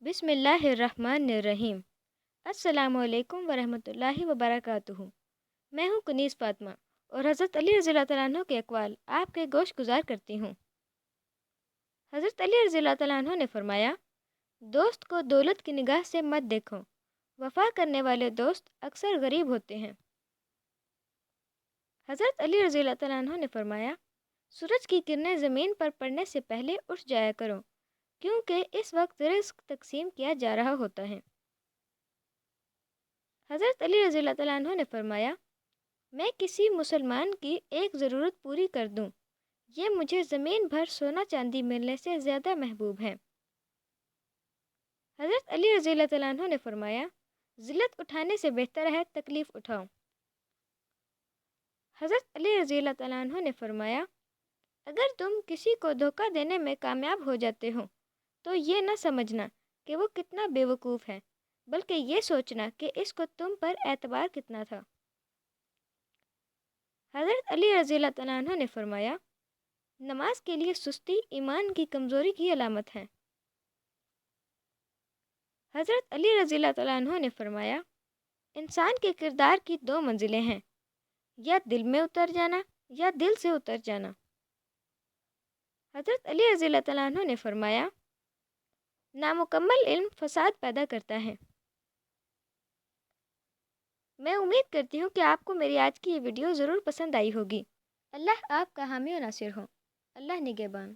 बिस्मिल्लाहिर्रहमानिर्रहीम। अस्सलामु अलैकुम वरहमतुल्लाहि वबरकातुहू। मैं हूँ कुनीस फातिमा और हज़रत अली रज़ी अल्लाह तआला अन्हु के अक़वाल आपके गोश गुज़ार करती हूँ। हज़रत अली रज़ी अल्लाह तआला अन्हु ने फरमाया, दोस्त को दौलत की निगाह से मत देखो, वफ़ा करने वाले दोस्त अक्सर गरीब होते हैं। हज़रत अली रज़ी अल्लाह तआला अन्हु ने फरमाया, सूरज की किरणें ज़मीन पर पड़ने से पहले उठ जाया करो, क्योंकि इस वक्त रिज़्क तकसीम किया जा रहा होता है। हज़रत अली रज़ी अल्लाह तआला अन्हु ने फरमाया, मैं किसी मुसलमान की एक ज़रूरत पूरी कर दूँ, ये मुझे ज़मीन भर सोना चांदी मिलने से ज़्यादा महबूब है। हज़रत अली रज़ी अल्लाह तआला अन्हु ने फरमाया, ज़िल्लत उठाने से बेहतर है तकलीफ़ उठाओ। हज़रत अली रज़ी अल्लाह तआला अन्हु ने फरमाया, अगर तुम किसी को धोखा देने में कामयाब हो जाते हो तो ये न समझना कि वो कितना बेवकूफ़ है, बल्कि ये सोचना कि इसको तुम पर एतबार कितना था। हज़रत अली रज़ी अल्लाह तआला अन्हु ने फरमाया, नमाज के लिए सुस्ती ईमान की कमज़ोरी की अलामत है। हज़रत अली रज़ी अल्लाह तआला अन्हु ने फरमाया, इंसान के किरदार की दो मंजिलें हैं, या दिल में उतर जाना या दिल से उतर जाना। हज़रत अली रज़ी अल्लाह तआला अन्हु ने फरमाया, नामुकम्मल इल्म फ़साद पैदा करता है। मैं उम्मीद करती हूँ कि आपको मेरी आज की ये वीडियो ज़रूर पसंद आई होगी। अल्लाह आपका हामी और नासिर हो। अल्लाह निगहबान।